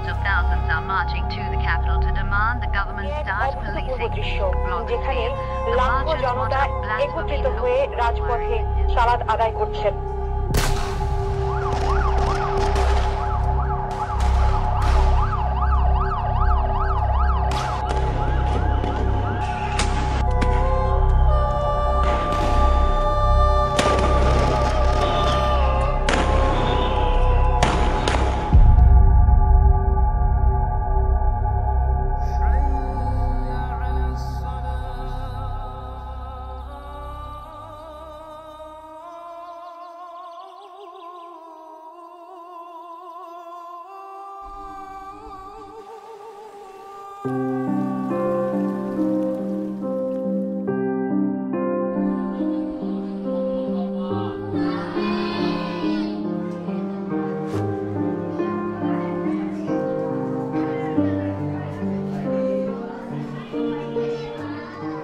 Hundreds of thousands are marching to the capital to demand the government start policing যেখানে লাখো জনতা একত্রিত হয়ে রাজপথে সালাত আদায় করছেন।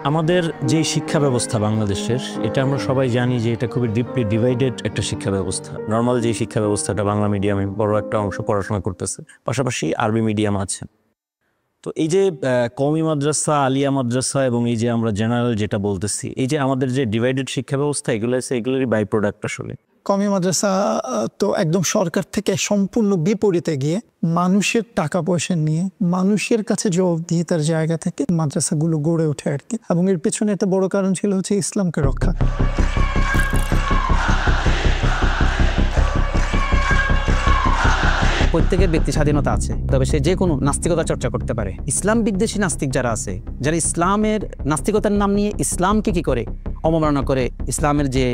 আমাদের যে শিক্ষা ব্যবস্থা বাংলাদেশের, এটা আমরা সবাই জানি যে এটা খুবই ডিপলি ডিভাইডেড একটা শিক্ষা ব্যবস্থা। নর্মাল যে শিক্ষা ব্যবস্থাটা বাংলা মিডিয়ামে বড় একটা অংশ পড়াশোনা করতেছে, পাশাপাশি আরবি মিডিয়াম আছে। তো এই যে কওমি মাদ্রাসা, আলিয়া মাদ্রাসা এবং এই যে আমরা জেনারেল যেটা বলতেছি, এই যে আমাদের যে ডিভাইডেড শিক্ষা ব্যবস্থা, এগুলো আছে, এগুলোরই বাই প্রোডাক্ট আসলে। কওমি মাদ্রাসা তো একদম সরকার থেকে সম্পূর্ণ বিপরীতে গিয়ে মানুষের টাকা পয়সা নিয়ে মানুষের কাছে জবাবদিহিতার জায়গা থেকে মাদ্রাসাগুলো গড়ে ওঠে আর কি। এবং এর পেছনে একটা বড় কারণ ছিল হচ্ছে ইসলামকে রক্ষা। প্রত্যেকের ব্যক্তি স্বাধীনতা আছে, তবে সে যে কোনো নাস্তিকতা চর্চা করতে পারে। ইসলাম বিদ্বেষী নাস্তিক যারা আছে, যারা ইসলামের নাস্তিকতার নাম নিয়ে ইসলামকে কি করে অবমাননা করে, ইসলামের যে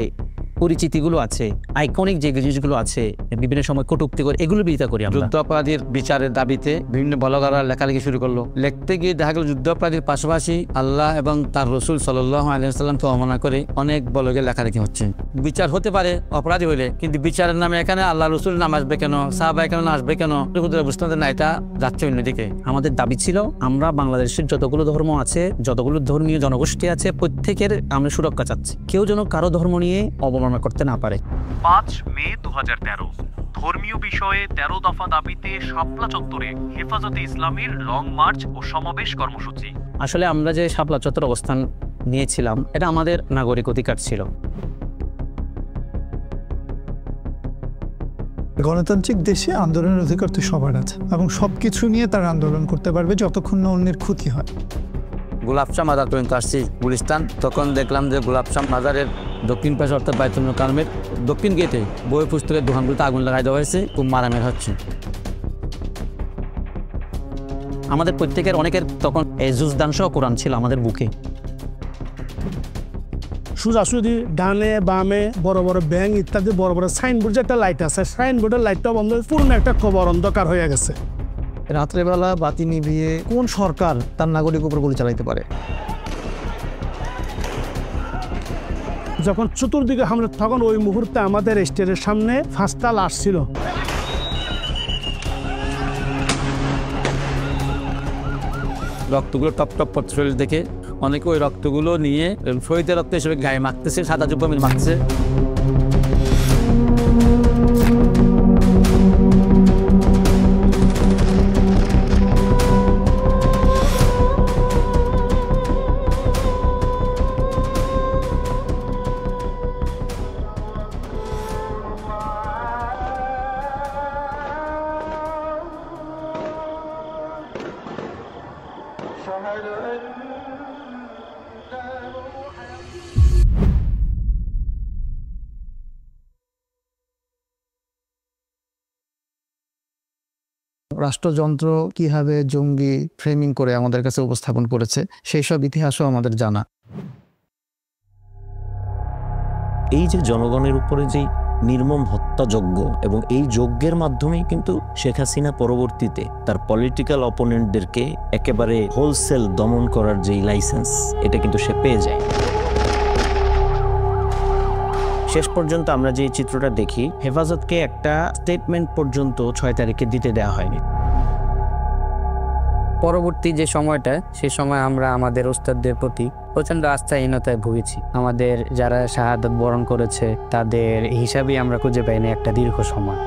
পরিচিতিগুলো আছে, আইকনিক যে জিনিসগুলো আছে, বিভিন্ন সময় কটূক্তি করে, এগুলো বিরোধিতা করি আমরা। যুদ্ধাপরাধীর বিচারের দাবিতে বিভিন্ন ব্লগাররা লেখালেখি শুরু করলো। লিখতে গিয়ে দেখা গেল যুদ্ধাপরাধীর পাশাপাশি আল্লাহ এবং তার রসুল সাল্লাল্লাহু আলাইহি ওয়াসাল্লামকে অবমাননা করে অনেক ব্লগে লেখালেখি হচ্ছে। বিচার হতে পারে অপরাধী হইলে, কিন্তু বিচারের নামে এখানে আল্লাহ রসুল নাম আসবে কেন, সাহাবায়ে কেরাম আসবে কেন, বুঝতে না, এটা যাচ্ছে অন্যদিকে। আমাদের দাবি ছিল আমরা বাংলাদেশের যতগুলো ধর্ম আছে, যতগুলো ধর্মীয় জনগোষ্ঠী আছে, প্রত্যেকের আমরা সুরক্ষা চাচ্ছি। কেউ যেন কারো ধর্ম নিয়ে অবমাননা করতে না পারে। 5 মে 2013 ধর্মীয় বিষয়ে 13 দফা দাবিতে শাপলা চত্বরে হেফাজতে ইসলামের লং মার্চ ও সমাবেশ কর্মসূচি। আসলে আমরা যে শাপলা চত্বর অবস্থান নিয়েছিলাম, এটা আমাদের নাগরিক অধিকার ছিল। গণতান্ত্রিক দেশে আন্দোলনের অধিকার তো সবার আছে এবং সবকিছু নিয়ে তারা আন্দোলন করতে পারবে যতক্ষণ না অন্যের ক্ষতি হয়। গোলাপশাহ মাজার পর্যন্ত আসছি গুলিস্তান, তখন দেখলাম যে গোলাপশাহ মাজারের দক্ষিণ পাশে অর্থাৎ বাইতুল মোকাররমের দক্ষিণ গেটে বই পুস্তকের দোকানগুলোতে আগুন লাগাই দেওয়া হয়েছে, খুব মারামারি হচ্ছে। আমাদের প্রত্যেকের অনেকের তখন জুজদান সহ কোরআন ছিল আমাদের বুকে। সোজাসুজি ডানে বামে বড় বড় ব্যাংক ইত্যাদি বড় বড় সাইনবোর্ড, যে একটা লাইট আছে, সাইনবোর্ডের লাইটটা বন্ধ হয়ে পুরনো একটা কবর অন্ধকার হয়ে গেছে। রাত্রেবেলা বাতি নিভিয়ে কোন সরকার তার নাগরিক উপর গুলি চালাইতে পারে? যখন চতুর্দিকে হামলা, তখন ওই মুহূর্তে আমাদের স্টেজের সামনে 5টা লাশ ছিল। রক্তগুলো টপ টপ পড়তে শরীর দেখে অনেকে ওই রক্তগুলো নিয়ে শহীদের রক্ত হিসেবে গায়ে মাখতেছে, সাদা জুব্বা মাখতেছে। রাষ্ট্রযন্ত্র কিভাবে জঙ্গি ফ্রেমিং করে আমাদের কাছে উপস্থাপন করেছে, সেই সব ইতিহাসও আমাদের জানা। এই যে জনগণের উপরে যে নির্মম হত্যাযজ্ঞ, এবং এই যজ্ঞের মাধ্যমেই কিন্তু শেখ হাসিনা পরবর্তীতে তার পলিটিক্যাল অপোনেন্টদেরকে একেবারে হোলসেল দমন করার যেই লাইসেন্স, এটা কিন্তু সে পেয়ে যায়। শেষ পর্যন্ত আমরা যে চিত্রটা দেখি, হেফাজতকে একটা স্টেটমেন্ট পর্যন্ত 6 তারিখে দিতে দেওয়া হয়নি। পরবর্তী যে সময়টা, সে সময় আমরা আমাদের ওস্তাদদের প্রতি প্রচণ্ড আস্থাহীনতায় ভুগেছি। আমাদের যারা শাহাদাত বরণ করেছে তাদের হিসাবেই আমরা খুঁজে পাইনি একটা দীর্ঘ সময়।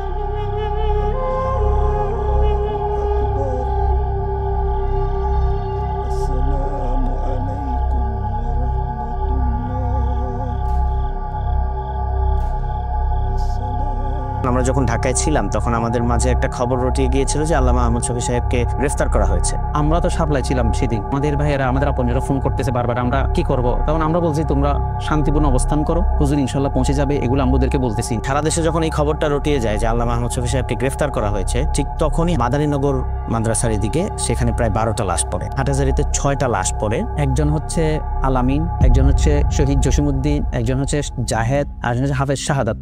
যখন ঢাকায় ছিলাম তখন আমাদের মাঝে একটা খবর রটিয়ে গিয়েছিল যে আল্লামা আহমদ শফী সাহেবকে গ্রেফতার করা হয়েছে। আমরা তো সাপ্লাই ছিলাম সেদিন, আমাদের ভাইয়েরা আমাদের আপনজনরা ফোন করতেছে বারবার, আমরা কি করব? তখন আমরা বলছি তোমরা শান্তিপূর্ণ অবস্থান করো, হুজুর ইনশাল্লাহ পৌঁছে যাবে, এগুলো আমাদেরকে বলতেছি। সারা দেশে যখন এই খবরটা রটিয়ে যায় যে আল্লামা আহমদ শফী সাহেবকে গ্রেফতার করা হয়েছে, ঠিক তখনই মাদারীনগর মাদ্রাসার দিকে সেখানে প্রায় 12টা লাশ পড়ে, হাটহাজারীতে 6টা লাশ পড়ে। একজন হচ্ছে আলামিন, একজন হচ্ছে শহীদ জসিমউদ্দিন, একজন হচ্ছে জাহেদ, আর একজন হচ্ছে হাফেজ শাহাদাত।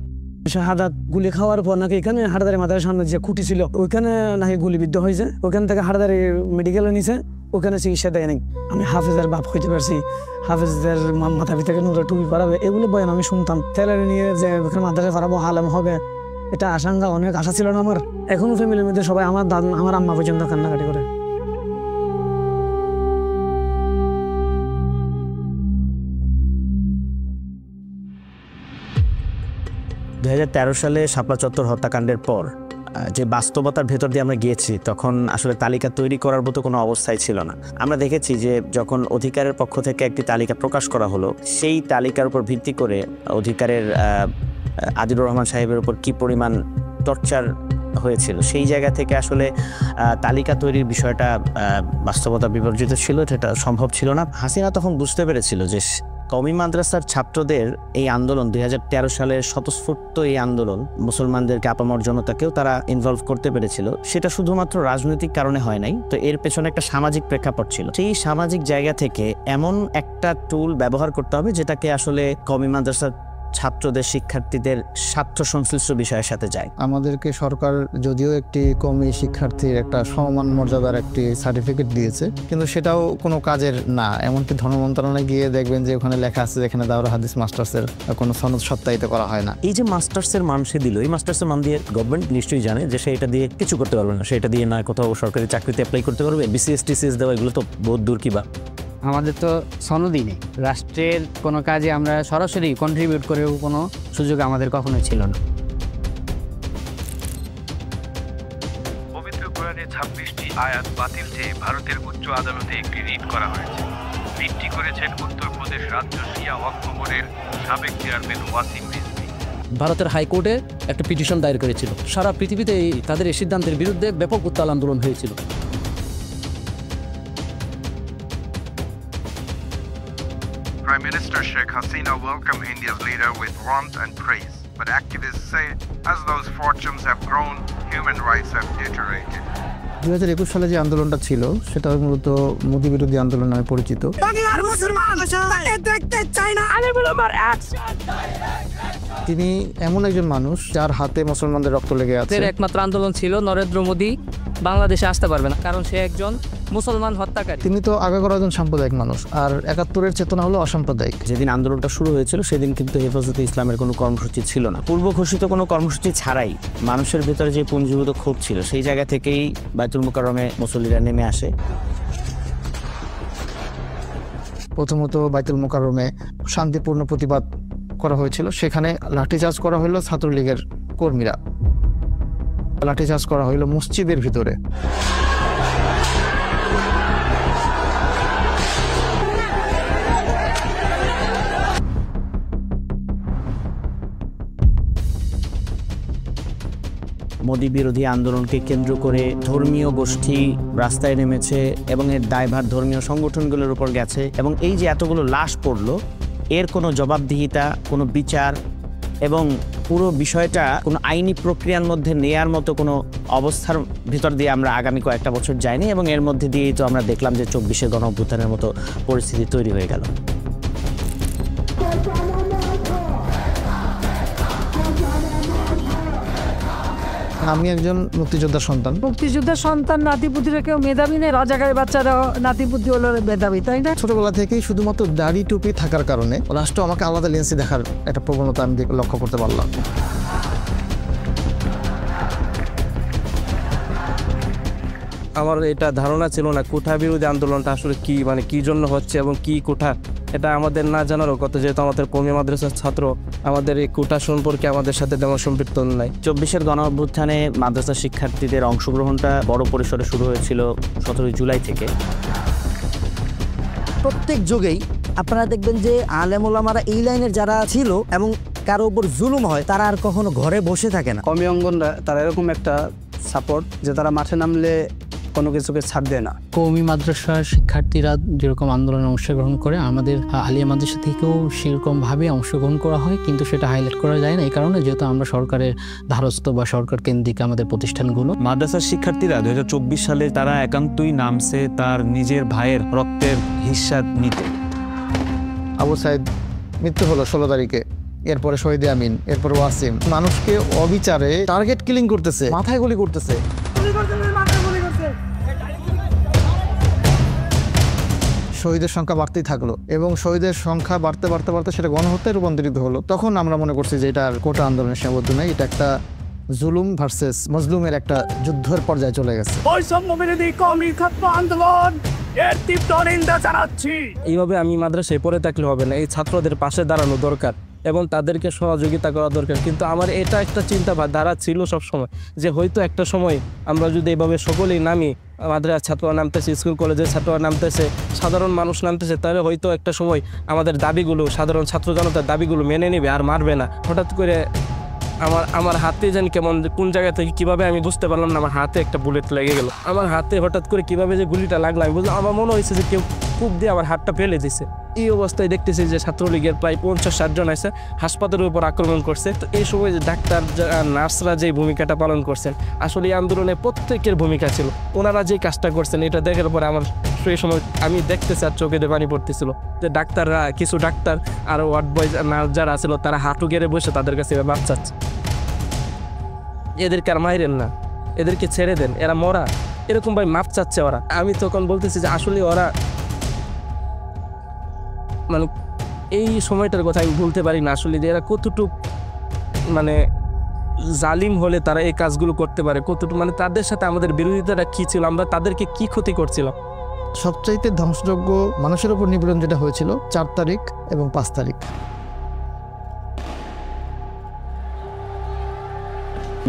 শাহাদাত গুলি খাওয়ার পর নাকি এখানে হাটহাজারী মাদ্রাসার সামনে যে খুঁটি ছিল ওইখানে নাকি গুলিবিদ্ধ হয়েছে, ওখান থেকে হাটহাজারী মেডিকেলে নিছে, ওখানে চিকিৎসা দেয় নাই। আমি হাফেজের বাপ হইতে পারছি, হাফেজদের মাথা ভিতরে নূরে টুপি পারাবে, এগুলো বয়ান আমি শুনতাম। ছেলের নিয়ে যে ওখানে মাদ্রাসায় পারাবো, আলেম হবে, এটা আশঙ্কা, অনেক আশা ছিল না আমার। এখনো ফ্যামিলির মধ্যে সবাই, আমার আম্মা পর্যন্ত কান্নাকাটি করে। 2013 সালে শাপলা চত্বর হত্যাকাণ্ডের পর যে বাস্তবতার ভেতর দিয়ে আমরা গিয়েছি, তখন আসলে তালিকা তৈরি করার মতো কোনো অবস্থায় ছিল না। আমরা দেখেছি যে যখন অধিকারের পক্ষ থেকে একটি তালিকা প্রকাশ করা হলো, সেই তালিকার উপর ভিত্তি করে অধিকারের আদিলুর রহমান সাহেবের উপর কি পরিমাণ টর্চার হয়েছিল, সেই জায়গা থেকে আসলে তালিকা তৈরির বিষয়টা বাস্তবতা বিবর্জিত ছিল, সেটা সম্ভব ছিল না। হাসিনা তখন বুঝতে পেরেছিল যে কওমি মাদ্রাসার ছাত্রদের এই আন্দোলন 2013 সালের স্বতঃস্ফূর্ত এই আন্দোলন মুসলমানদেরকে আপামর জনতাকেও তারা ইনভলভ করতে পেরেছিল। সেটা শুধুমাত্র রাজনৈতিক কারণে হয় নাই, তো এর পেছনে একটা সামাজিক প্রেক্ষাপট ছিল। সেই সামাজিক জায়গা থেকে এমন একটা টুল ব্যবহার করতে হবে যেটাকে আসলে কওমি মাদ্রাসার ছাত্রদের, শিক্ষার্থীদের স্বার্থ সংশ্লিষ্ট বিষয়ের সাথে যায়। আমাদেরকে সরকার যদিও একটি কওমি শিক্ষার্থীর একটা সমান মর্যাদার একটি সার্টিফিকেট দিয়েছে, কিন্তু সেটাও কোনো কাজের না। এমনকি ধর্ম মন্ত্রণালয়ে গিয়ে দেখবেন যে ওখানে লেখা আছে যেখানে দাওরা হাদিস মাস্টার্সের কোনো সনদ সত্যায়িত করা হয় না। এই যে মাস্টার্সের মান সে দিল, এই মাস্টার্সের মান দিয়ে গভর্নমেন্ট নিশ্চয়ই জানে যে সে এটা দিয়ে কিছু করতে পারবে না, সেটা দিয়ে না কোথাও সরকারি চাকরিতে অ্যাপ্লাই করতে পারবে। বিসিএস টিসিএস দেওয়া এগুলো তো বহুত দূর কি বা। আমাদের তো সনদই নেই, রাষ্ট্রের কোনো কাজে আমরা সরাসরি কন্ট্রিবিউট করেও কোনো সুযোগ আমাদের কখনো ছিল না। পবিত্র কোরআনে 26টি আয়াত বাতিল চেয়ে ভারতের উচ্চ আদালতে একটি রিট করা হয়েছে। রিটটি করেছেন উত্তরপ্রদেশ রাজ্য শিয়া ওয়াকফ বোর্ডের সাবেক চেয়ারম্যান ওয়াসিম রিজভী। ভারতের হাইকোর্টে একটা পিটিশন দায়ের করেছিল। সারা পৃথিবীতে তাদের এই সিদ্ধান্তের বিরুদ্ধে ব্যাপক উত্তাল আন্দোলন হয়েছিল। Prime Minister Sheikh Hasina welcomed India's leader with warmth and praise, but activists say as those fortunes have grown, human rights have deteriorated. 2021 সালে যে আন্দোলনটা ছিল সেটা মূলত মোদি বিরোধী আন্দোলন নামে পরিচিত। তিনি এমন একজন মানুষ যার হাতে মুসলমানদের রক্ত লেগে আছে। একমাত্র আন্দোলন ছিল নরেন্দ্র মোদী বাংলাদেশে আসতে পারবে না, কারণ সে একজন মুসলমান হত্যাকারী। তিনি তো আগাগোড়া একজন সাম্প্রদায়িক মানুষ, আর 71-এর চেতনা হলো অসাম্প্রদায়িক। যেদিন আন্দোলনটা শুরু হয়েছিল সেদিন কিন্তু হেফাজতে ইসলামের কোনো কর্মসূচি ছিল না। পূর্ব ঘোষিত কোনো কর্মসূচি ছাড়াই মানুষের ভেতরে যে পুঞ্জীভূত ক্ষোভ ছিল, সেই জায়গা থেকেই বাইতুল মুকাররমে মুসল্লিরা নেমে আসে। প্রথমত বাইতুল মুকাররমে শান্তিপূর্ণ প্রতিবাদ করা হয়েছিল, সেখানে লাঠিচার্জ করা হলো ছাত্রলীগের কর্মীরা, লাঠিচার্জ করা হলো মসজিদের ভিতরে। মোদি বিরোধী আন্দোলনকে কেন্দ্র করে ধর্মীয় গোষ্ঠী রাস্তায় নেমেছে এবং এর দায়ভার ধর্মীয় সংগঠনগুলোর উপর গেছে, এবং এই যে এতগুলো লাশ পড়লো, এর কোনো জবাবদিহিতা, কোনো বিচার এবং পুরো বিষয়টা কোনো আইনি প্রক্রিয়ার মধ্যে নেয়ার মতো কোনো অবস্থার ভিতর দিয়ে আমরা আগামী কয়েকটা বছর যাইনি, এবং এর মধ্যে দিয়েই তো আমরা দেখলাম যে 24শে গণঅভ্যুত্থানের মতো পরিস্থিতি তৈরি হয়ে গেল। আমি একজন মুক্তিযোদ্ধার সন্তান। মুক্তিযোদ্ধার সন্তান, নাতিপুতিরা কেউ মেধাবী নেই, রাজাকারের বাচ্চারা নাতিপুতি হলো মেধাবী, তাই না? ছোটবেলা থেকেই শুধুমাত্র দাড়ি টুপি থাকার কারণে রাষ্ট্র আমাকে আলাদা লেন্সে দেখার একটা প্রবণতা আমি লক্ষ্য করতে পারলাম। আমার এটা ধারণা ছিল না কোঠা বিরোধী আন্দোলনটা আসলে কি, মানে কি জন্য হচ্ছে এবং কি কোঠা, এটা আমাদের না জানারও কথা। যেহেতু আমাদের কওমি মাদ্রাসার ছাত্র, আমাদের এই কোঠা সম্পর্কে আমাদের সাথে তেমন সম্পৃক্ত নাই। 24-এর গণঅভ্যুত্থানে মাদ্রাসা শিক্ষার্থীদের অংশগ্রহণটা বড় পরিসরে শুরু হয়েছিল 17 জুলাই থেকে। প্রত্যেক যুগেই আপনারা দেখবেন যে আলেম ওলামারা এই লাইনের যারা ছিল এবং কারো উপর জুলুম হয় তারা আর কখনো ঘরে বসে থাকে না। কমি অঙ্গনরা তারা এরকম একটা সাপোর্ট যে তারা মাঠে নামলে কোনো কিছুকে ছাড় দেয় না। কওমি মাদ্রাসার শিক্ষার্থীরা যেরকম আন্দোলনে অংশগ্রহণ করে, আমাদের আলিয়া মাদ্রাসা থেকেও সেরকমভাবে অংশগ্রহণ করা হয়, কিন্তু সেটা হাইলাইট করা যায় না এই কারণে যেহেতু আমরা সরকারের ধারস্থ বা সরকার কেন্দ্রিক আমাদের প্রতিষ্ঠানগুলো। মাদ্রাসার শিক্ষার্থীরা 2024 সালে তারা একান্তই নামছে তার নিজের ভাইয়ের রক্তের হিস্সা নিতে। আবু সাইদ মৃত্যু হলো 16 তারিখে, এরপরে শহীদে আমিন, এরপর ওয়াসিম। মানুষকে অবিচারে টার্গেট কিলিং করতেছে, মাথায় গুলি করতেছে। শহীদের সংখ্যা বাড়তেই থাকলো এবং শহীদের সংখ্যা বাড়তে বাড়তে বাড়তে সেটা গণহত্যায় রূপান্তরিত হলো। তখন আমরা মনে করছি যে এটা আর কোটা আন্দোলনের সীমাবদ্ধ নয়, এটা একটা জুলুম ভার্সেস মজলুমের একটা যুদ্ধের পর্যায়ে চলে গেছে। বৈষম্য বিরোধী কওমি ছাত্র আন্দোলন এর তীব্র নিন্দা জানাচ্ছি। এইভাবে আমি মাদ্রাসায় পড়ে থাকলে হবে না, এই ছাত্রদের পাশে দাঁড়ানো দরকার এবং তাদেরকে সহযোগিতা করা দরকার। কিন্তু আমার এটা একটা চিন্তাধারা ছিল সবসময় যে হয়তো একটা সময় আমরা যদি এভাবে সকলেই নামি, মাদ্রাসার ছাত্ররা নামতেছে, স্কুল কলেজের ছাত্ররা নামতেছে, সাধারণ মানুষ নামতেছে, তাহলে হয়তো একটা সময় আমাদের দাবিগুলো, সাধারণ ছাত্র জনতার দাবিগুলো মেনে নেবে আর মারবে না। হঠাৎ করে আমার হাতে জানি কেমন কোন জায়গা থেকে কীভাবে আমি বুঝতে পারলাম না, আমার হাতে একটা বুলেট লেগে গেল। আমার হাতে হঠাৎ করে কীভাবে যে গুলিটা লাগলো আমি বুঝলাম, আমার মনে হয়েছে যে কেউ কূপ দিয়ে আমার হাতটা ফেলে দিছে। এই অবস্থায় দেখতেছি যে ছাত্রলীগের প্রায় 50-60 জন আছে, হাসপাতালের উপর আক্রমণ করছে। তো এই সময় যে ডাক্তার নার্সরা যে ভূমিকাটা পালন করছেন, আসলে এই আন্দোলনে প্রত্যেকের ভূমিকা ছিল। ওনারা যে কাজটা করছেন এটা দেখার পরে আমার সেই সময় আমি দেখতেছি আর চোখে পানি পড়তেছিল যে ডাক্তাররা, কিছু ডাক্তার আর ওয়ার্ড বয় নার্স যারা ছিল তারা হাঁটু গেড়ে বসে তাদের কাছে মাপ চাচ্ছে। এদেরকে আর মাইরেন না, এদেরকে ছেড়ে দেন, এরা মরা, এরকম ভাই মাপ চাচ্ছে ওরা। আমি তখন বলতেছি যে আসলে ওরা মানে এই সময়টার কথা আমি বলতে পারি না আসলে যে এরা কতটুক মানে জালিম হলে তারা এই কাজগুলো করতে পারে, কতটুকু মানে তাদের সাথে আমাদের বিরোধিতাটা কী ছিল, আমরা তাদেরকে কি ক্ষতি করছিলাম। সবচাইতে ধ্বংসযোগ্য মানুষের উপর নিপীড়ন যেটা হয়েছিল 4 তারিখ এবং 5 তারিখ।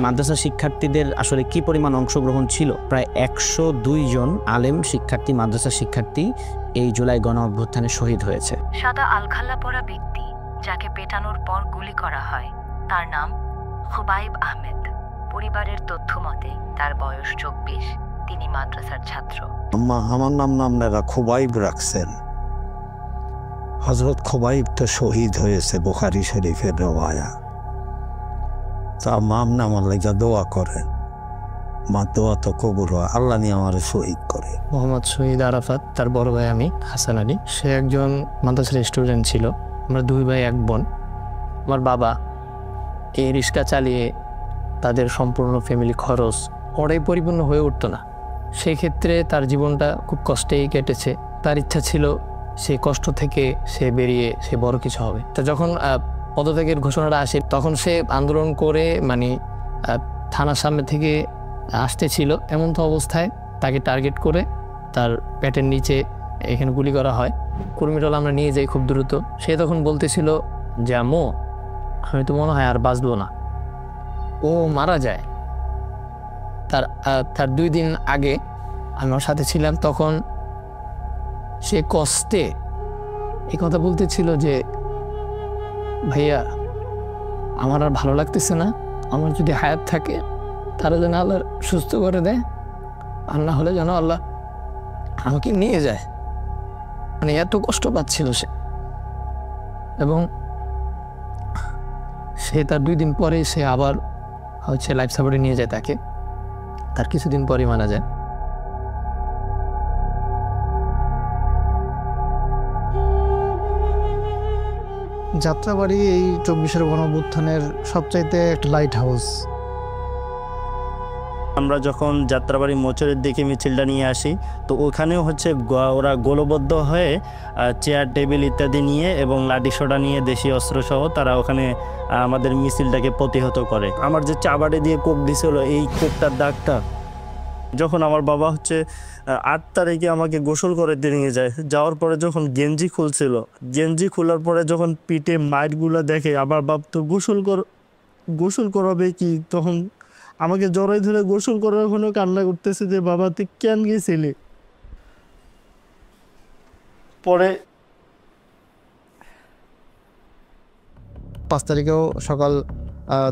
মাদ্রাসা শিক্ষার্থীদের আসলে কি পরিমাণ অংশগ্রহণ ছিল? প্রায় 102 জন আলেম শিক্ষার্থী, মাদ্রাসা শিক্ষার্থী এই জুলাই গণ অভ্যুত্থানে শহীদ হয়েছে। সাদা আলখাল্লা পরা ব্যক্তি যাকে পেটানোর পর গুলি করা হয় তার নাম খুবাইব আহমেদ। পরিবারের তথ্য মতে তার বয়স 24, তিনি মাদ্রাসার ছাত্র। আমার নাম আপনারা খুবাইব রাখছেন। হযরত খুবাইব তো শহীদ হয়েছে, বুখারী শরীফের রওয়ায়া। তা মামনা আমার লাগা দোয়া করেন, মা দোয়া তো কবুল হয়, আল্লাহ নিয়ে আমার শহীদ করে। মোহাম্মদ শহীদ আরাফাত, তার বড় ভাই আমি হাসান আলী। সে একজন মাদ্রাসার স্টুডেন্ট ছিল। আমরা 2 ভাই 1 বোন। আমার বাবা এই রিক্সা চালিয়ে তাদের সম্পূর্ণ ফ্যামিলি খরচ ওরাই পরিপূর্ণ হয়ে উঠতো না। সেই ক্ষেত্রে তার জীবনটা খুব কষ্টেই কেটেছে। তার ইচ্ছা ছিল সেই কষ্ট থেকে সে বেরিয়ে সে বড় কিছু হবে। তো যখন পদত্যাগের ঘোষণাটা আসে তখন সে আন্দোলন করে মানে থানার সামনে থেকে আসতেছিল, এমন তো অবস্থায় তাকে টার্গেট করে তার পেটের নিচে এখানে গুলি করা হয়। কর্মীটল আমরা নিয়ে যাই খুব দ্রুত। সে তখন বলতেছিল যে আম্মু আমি তো মনে হয় আর বাঁচবো না। ও মারা যায়। তার 2 দিন আগে আমি ওর সাথে ছিলাম, তখন সে কষ্টে এই কথা বলতেছিল যে ভাইয়া আমার আর ভালো লাগতেছে না, আমার যদি হায়াত থাকে তারা যেন আল্লাহ সুস্থ করে দেয়, আর না হলে যেন আল্লাহ আমাকে নিয়ে যায়। মানে এত কষ্ট পাচ্ছিল সে। এবং সে তার 2 দিন পরে সে আবার হচ্ছে লাইফ সাপোর্টে নিয়ে যায় তাকে। তার কিছুদিন পরে মারা যায়। যাত্রাবাড়ি এই 24-এর গণঅভ্যুত্থানের সবচাইতে একটা লাইট হাউস। আমরা যখন যাত্রাবাড়ি মোচরের দিকে মিছিলটা নিয়ে আসি তো ওখানেও হচ্ছে ওরা গোলবদ্ধ হয়ে চেয়ার টেবিল ইত্যাদি নিয়ে এবং লাঠি সোটা নিয়ে দেশীয় অস্ত্রসহ তারা ওখানে আমাদের মিছিলটাকে প্রতিহত করে। আমার যে চাবাড়ি দিয়ে কোপ দিছিল এই কোপটার দাগটা, যখন আমার বাবা হচ্ছে 8 তারিখে আমাকে গোসল করে নিয়ে যায়, যাওয়ার পরে যখন গেঞ্জি খুলছিল, গেঞ্জি খোলার পরে যখন পিঠে মাইটগুলো দেখে আমার বাপ তো গোসল করাবে কি, তখন আমাকে জড়াই ধরে গোসল করার ওখানে কান্না করতেছে যে বাবা তুই কেন গেছিলি। 5 তারিখেও সকাল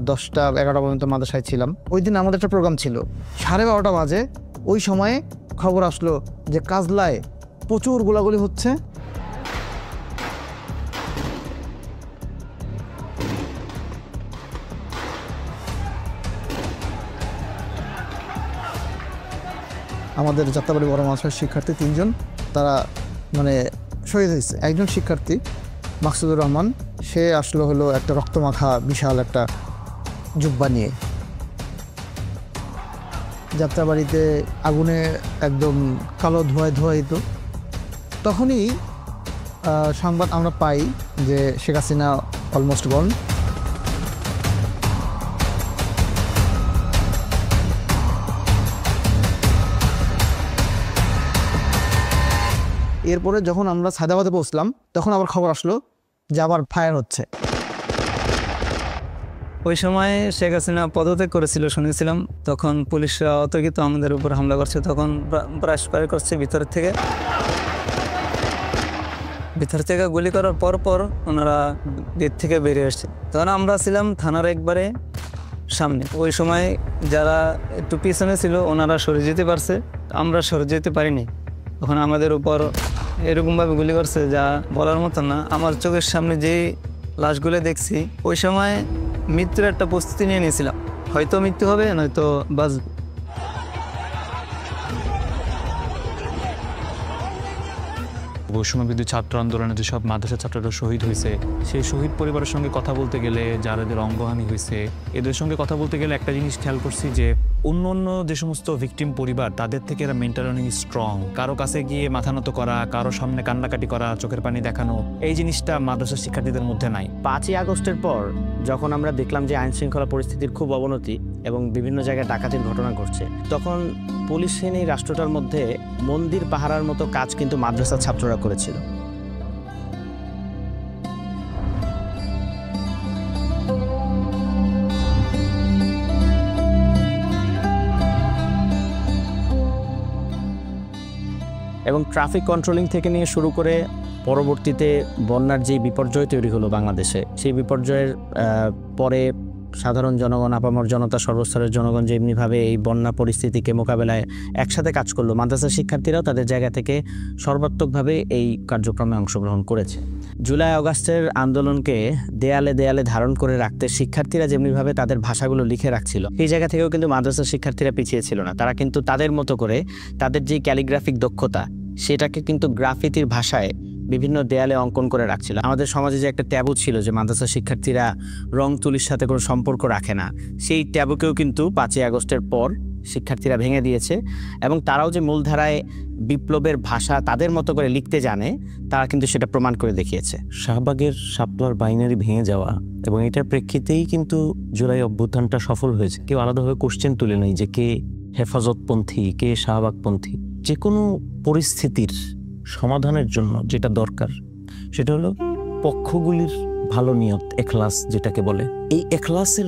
10টা 11টা পর্যন্ত মাদ্রাসায় ছিলাম। ওই দিন আমাদের একটা প্রোগ্রাম ছিল 12:30 বাজে। ওই সময়ে খবর আসলো যে কাজলায় প্রচুর গোলাগুলি হচ্ছে। আমাদের যাত্রাবাড়ি বড় মাদ্রাসার শিক্ষার্থী 3 জন তারা মানে শহীদ হয়েছে। একজন শিক্ষার্থী মাকসুদুর রহমান, সে আসলো হলো একটা রক্তমাখা বিশাল একটা জুব্বা নিয়ে। যাত্রাবাড়িতে আগুনে একদম কালো ধোঁয়ায়িত। তখনই সংবাদ আমরা পাই যে শেখ হাসিনা অলমোস্ট গন। এরপরে যখন আমরা সায়দাবাদে পৌঁছলাম তখন আবার খবর আসলো যে আবার ফায়ার হচ্ছে। ওই সময় শেখ হাসিনা পদত্যাগ করেছিল শুনেছিলাম, তখন পুলিশরা অতর্কিত আমাদের উপর হামলা করছে, তখন ব্রাশ ফায়ার করছে ভিতর থেকে গুলি করার পর ওনারা গেট থেকে বেরিয়ে আসছে। তখন আমরা ছিলাম থানার একবারে সামনে। ওই সময় যারা একটু পিছনে ছিল ওনারা সরে যেতে পারছে, আমরা সরে যেতে পারিনি। তখন আমাদের উপর এরকমভাবে গুলি করছে যা বলার মতো না। আমার চোখের সামনে যে লাশগুলো দেখছি, ওই সময় মৃত্যুর একটা প্রস্তুতি নিয়ে নিয়েছিলাম, হয়তো মৃত্যু হবে নয়তো বাঁচব। বৈষম্যবিরোধী ছাত্র আন্দোলনে যেসব মাদ্রাসা ছাত্ররা শহীদ হয়েছে, সেই শহীদ পরিবারের সঙ্গে কথা বলতে গেলে, যাদের অঙ্গহানি হয়েছে এদের সঙ্গে কথা বলতে গেলে একটা জিনিস খেয়াল করছি যে অন্য যে সমস্ত ভিকটিম পরিবার তাদের থেকে এরা মেন্টালি অনেক স্ট্রং। কারো কাছে গিয়ে মাথা নত করা, কারো সামনে কান্নাকাটি করা, চোখের পানি দেখানো, এই জিনিসটা মাদ্রাসা শিক্ষার্থীদের মধ্যে নাই। 5ই আগস্টের পর যখন আমরা দেখলাম যে আইনশৃঙ্খলা পরিস্থিতির খুব অবনতি এবং বিভিন্ন জায়গায় ডাকাতির ঘটনা ঘটছে, তখন পুলিশ সেনা এই রাষ্ট্রটার মধ্যে মন্দির পাহারার মতো কাজ কিন্তু মাদ্রাসার ছাত্ররা করেছিল। এবং ট্রাফিক কন্ট্রোলিং থেকে নিয়ে শুরু করে পরবর্তীতে বন্যার যে বিপর্যয় তৈরি হলো বাংলাদেশে, সেই বিপর্যয়ের পরে সাধারণ জনগণ, আপামর জনতা, সর্বস্তরের জনগণ যেমনিভাবে এই বন্যা পরিস্থিতিকে মোকাবেলায় একসাথে কাজ করলো, মাদ্রাসা শিক্ষার্থীরাও তাদের জায়গা থেকে সর্বাত্মকভাবে এই কার্যক্রমে অংশগ্রহণ করেছে। জুলাই আগস্টের আন্দোলনকে দেয়ালে দেয়ালে ধারণ করে রাখতে শিক্ষার্থীরা যেমনিভাবে তাদের ভাষাগুলো লিখে রাখছিল, সেই জায়গা থেকেও কিন্তু মাদ্রাসা শিক্ষার্থীরা পিছিয়ে ছিল না। তারা কিন্তু তাদের মতো করে তাদের যে ক্যালিগ্রাফিক দক্ষতা, সেটাকে কিন্তু গ্রাফিতির ভাষায় বিভিন্ন দেয়ালে অঙ্কন করে রাখছিল। আমাদের সমাজে যে একটা ট্যাবু ছিল যে মাদ্রাসা শিক্ষার্থীরা রং তুলির সাথে কোনো সম্পর্ক রাখে না, সেই ট্যাবুকেও কিন্তু 5ই আগস্টের পর শিক্ষার্থীরা ভেঙে দিয়েছে এবং তারাও যে মূলধারায় বিপ্লবের ভাষা তাদের মতো করে লিখতে জানে, তারা কিন্তু সেটা প্রমাণ করে দেখিয়েছে। শাহবাগের শাপলার বাইনারি ভেঙে যাওয়া এবং এটার প্রেক্ষিতেই কিন্তু জুলাই অভ্যুত্থানটা সফল হয়েছে। কেউ আলাদাভাবে কোশ্চেন তুলে নেই যে কে হেফাজতপন্থী, কে শাহবাগপন্থী। যে কোনো পরিস্থিতির সমাধানের জন্য যেটা দরকার সেটা হলো পক্ষগুলির ভালো নিয়ত, এখলাস যেটাকে বলে। এই এখলাসের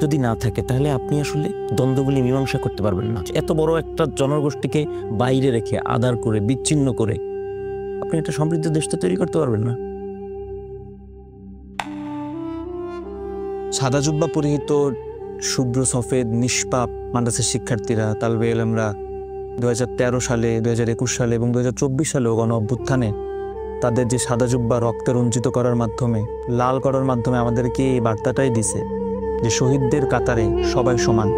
যদি না থাকে তাহলে আপনি আসলে দ্বন্দ্বগুলি মীমাংসা করতে পারবেন না। এত বড় একটা জনগোষ্ঠীকে বাইরে রেখে, আদার করে, বিচ্ছিন্ন করে আপনি একটা সমৃদ্ধ দেশটা তৈরি করতে পারবেন না। সাদা জুব্বা পরিহিত শুভ্র সফেদ নিষ্পাপ মাদ্রাসার শিক্ষার্থীরা, তালবে এলেমরা 2013 সালে, 2021 সালে এবং 2024 সালেও গণ অভ্যুত্থানে তাদের যে সাদা জুব্বা রক্তে রঞ্জিত করার মাধ্যমে, লাল করার মাধ্যমে আমাদেরকে এই বার্তাটাই দিছে যে শহীদদের কাতারে সবাই সমান।